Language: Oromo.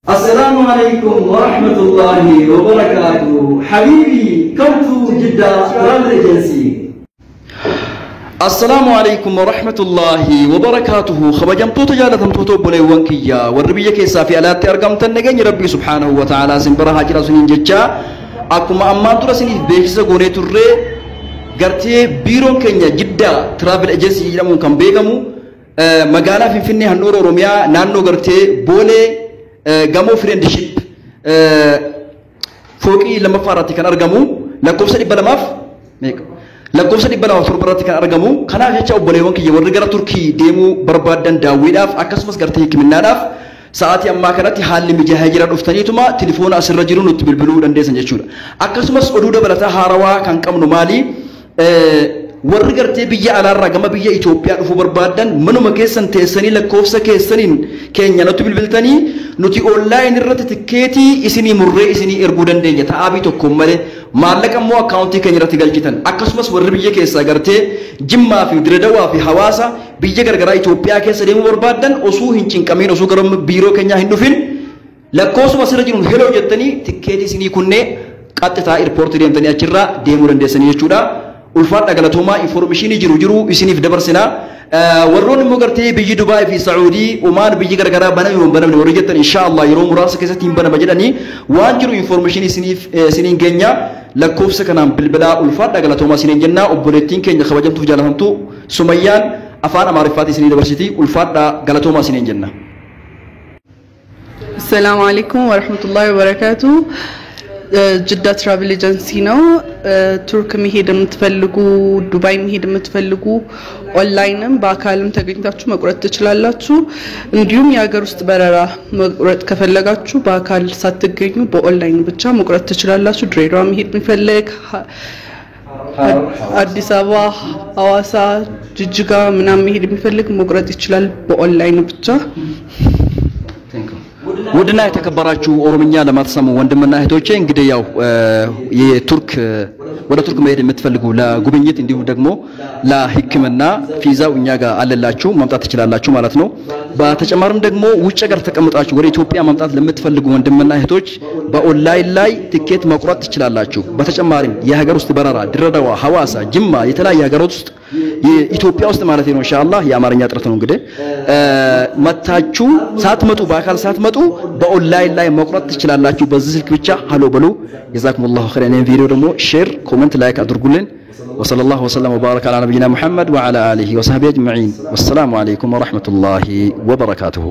السلام عليكم ورحمة الله وبركاته حبيبي كنت جدة ترافل ايجنسي. السلام عليكم ورحمة الله وبركاته خبجمتو تجالتمتو بوليوان كيا والربية كيسا في آلات أرقام تنغني ربي سبحانه وتعالى سنبرا هاجرا سنين ججا أكما أمان ترى سنين بيكسا غوني ترى غرتي بيرون كينيا جدة ترافل ايجنسي يلمون كم بيغمو مغانا في فيني هنورو روميا نانو غرتي بولي gamoo friendship fooqii lama faaraatti kan argamu lakkoofsa 200 torbaratti kan argamu kanaaf jecha obboleewwan kiyya warri gara Turkii deemuu barbaadan daawwiidhaaf akkasumas gartee hikimnaadhaaf sa'aatii ammaa kanatti haalli mijaa'aa jira dhuftaniituma telefoona asirra jiru nutti bilbiluu dandeessan jechuudha akkasumas oduu dabalataa haarawaa kan qabnu maali warri gartee biyya alaarraa gama biyya Itoophiyaa dhufuu barbaadan manuma keessan teessanii lakkoofsa keessaniin keenya nutti bilbiltanii nuti online irratti tikeetii isinii murree isinii erguu dandeenya ta'aabii tokko malee maallaqa immoo akkaawuntii keenya irratti galchitan akkasumas warri biyya keessaa gartee Jimmaa fi Diredawaa fi Hawaasa biyya gargaraa Itoophiyaa keessa deemuu barbaadan osoo hin cinqamiin osoo gara biiroo keenyaa hin dhufin lakkoofsuma asirra jiruun heloo jettanii tikeetii isinii kunnee qaxxitaa airport deemtanii achirraa deemuu dandeessanii jechuudha. ulfaadha galatoomaa informationii jiru isiniif dabarsina warroon immoo gartee biyyi Dubai fi Saudi Oman biyyi gargaraa banamne warri jettan inshallah yeroo muraasa keessatti hin banama jedhanii waan jiru informationii isiniin geenya lakkoofsa kanaan bilbilaa ulfaadha galatoomaa isiniin jenna obboleettiin keenya kabajamtuuf jaalatamtu Sumayyaan afaan Amaariffaatii isinii dabarsiti ulfaadha galatoomaa isiniin jenna. Assalamu alaikum wa rahmatullahi wa barakatuh. جدة ترافل ايجنسي ነው ቱርክ መሄድ የምትፈልጉ ዱባይ መሄድ የምትፈልጉ ኦንላይንም በአካልም ተገኝታችሁ መቁረጥ ትችላላችሁ እንዲሁም የሀገር ውስጥ በረራ መቁረጥ ከፈለጋችሁ በአካል ሳትገኙ በኦንላይን ብቻ መቁረጥ ትችላላችሁ ድሬዳዋ መሄድ የሚፈልግ አዲስ አበባ ሐዋሳ ጅጅጋ ምናምን መሄድ የሚፈልግ መቁረጥ ይችላል በኦንላይን ብቻ ودنا የተከበራችሁ ኦሮምኛ ለማትሰሙ ወንድምና እህቶቼ እንግዲህ ያው የቱርክ ወደ ቱርክ መሄድ የምትፈልጉ ለጉብኝት እንዲሁ ደግሞ ለህክምና ቪዛው እኛ ጋር አለላችሁ ማምጣት ትችላላችሁ ማለት ነው በተጨማሪም ደግሞ ውጭ ሀገር ተቀምጣችሁ ወደ ኢትዮጵያ ማምጣት ለምትፈልጉ ወንድምና እህቶች በኦንላይን ላይ ቲኬት መቁረጥ ትችላላችሁ በተጨማሪም የሀገር ውስጥ በረራ ድሬዳዋ ሐዋሳ ጅማ የተለያየ ሀገሮች ውስጥ የኢትዮጵያ ውስጥ ማለት ነው ኢንሻአላህ የአማርኛ ጥረት ነው እንግዲህ መታችሁ ሳትመጡ በአካል ሳትመጡ በኦንላይን ላይ መቁረጥ ትችላላችሁ በዚህ ስልክ ብቻ ሃሎ በሉ ጀዛኩሙላሁ ኸይራን ቪዲዮ ደግሞ ሼር ኮሜንት ላይክ አድርጉልን وصلى الله وسلم وبارك على نبينا محمد وعلى آله وصحبه أجمعين والسلام عليكم ورحمة الله وبركاته